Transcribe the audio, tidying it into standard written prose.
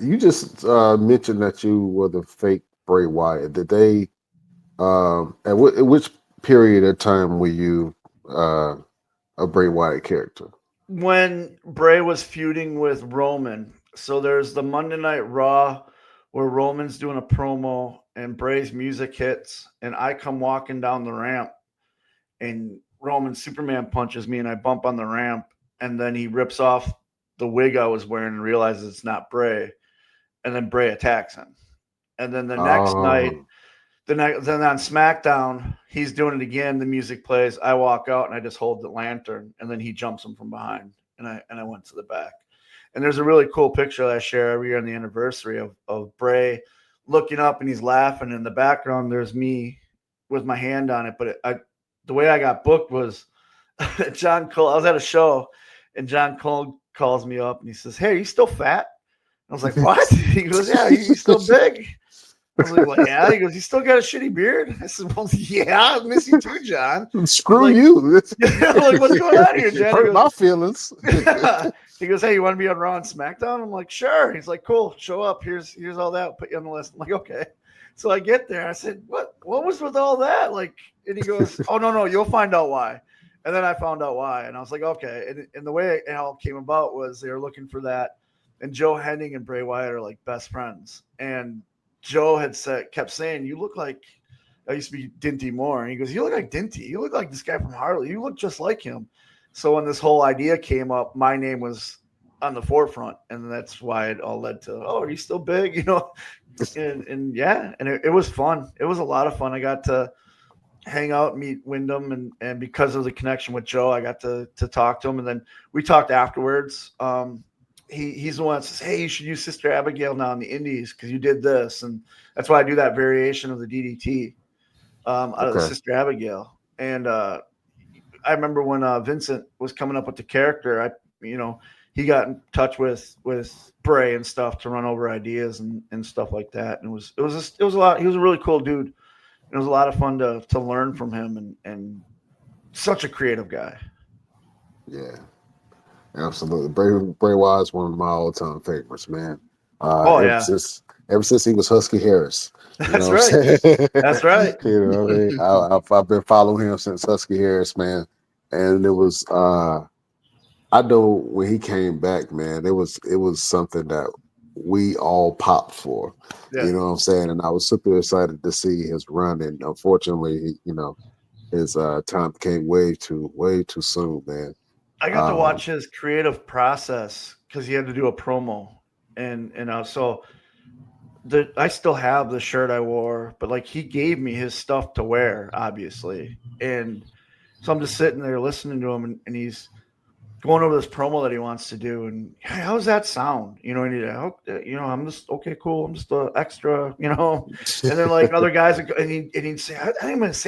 You just mentioned that you were the fake Bray Wyatt. Did they? At which period of time were you a Bray Wyatt character? When Bray was feuding with Roman. So there's the Monday Night Raw where Roman's doing a promo and Bray's music hits, and I come walking down the ramp, and Roman Superman punches me, and I bump on the ramp, and then he rips off the wig I was wearing and realizes it's not Bray, and then Bray attacks him. And then the next night, Oh, then on SmackDown, he's doing it again. The music plays. I walk out and I just hold the lantern, and then he jumps him from behind, and I went to the back. And there's a really cool picture that I share every year on the anniversary of Bray looking up and he's laughing. In the background, there's me with my hand on it. But the way I got booked was John Cole. I was at a show, and John Cole calls me up and he says, "Hey, are you still fat?" I was like, "What?" He goes, "Yeah, you still big?" I was like, "Well, yeah." He goes, "You still got a shitty beard?" I said, "Well, yeah, I miss you too, John." He's screw like, you! I'm like, "What's going on here, John?" He Hurt my goes, feelings. he goes, "Hey, you want to be on Raw and SmackDown?" I'm like, "Sure." He's like, "Cool, show up. Here's all that. I'll put you on the list." I'm like, "Okay." So I get there. I said, "What was with all that?" Like, and he goes, "Oh no, you'll find out why." And then I found out why, and I was like, "Okay." And the way it all came about was they were looking for that, and Joe Henning and Bray Wyatt are like best friends, and Joe had kept saying, "You look like." I used to be Dinty Moore, and he goes, "You look like Dinty. You look like this guy from Harley. You look just like him." So when this whole idea came up, my name was on the forefront, and that's why it all led to, "Oh, are you still big?" And yeah, and it was fun. It was a lot of fun. I got to hang out, meet Wyndham, and because of the connection with Joe, I got to talk to him, and then we talked afterwards. He's the one that says, "Hey, you should use Sister Abigail now in the Indies because you did this," and that's why I do that variation of the DDT out of the Okay. Sister Abigail. And I remember when Vincent was coming up with the character, he got in touch with Bray and stuff to run over ideas and stuff like that. And it was a lot. He was a really cool dude. It was a lot of fun to learn from him and such a creative guy. Yeah, absolutely. Bray Wyatt's one of my all-time favorites, man. Uh, Oh ever yeah, since ever since he was Husky Harris, you know that's what right. I'm saying? That's right. You know what I mean? I've been following him since Husky Harris, man. And it was I know when he came back, man, it was something that we all popped for. Yeah, You know what I'm saying? And I was super excited to see his run. And unfortunately, his time came way too soon, man. I got to Um, watch his creative process because he had to do a promo, and so I still have the shirt I wore, but like he gave me his stuff to wear, obviously. And so I'm just sitting there listening to him, and he's going over this promo that he wants to do. And hey, how's that sound? I'm just okay, cool. I'm just extra. And then like other guys, and he'd say, I think I'm going to say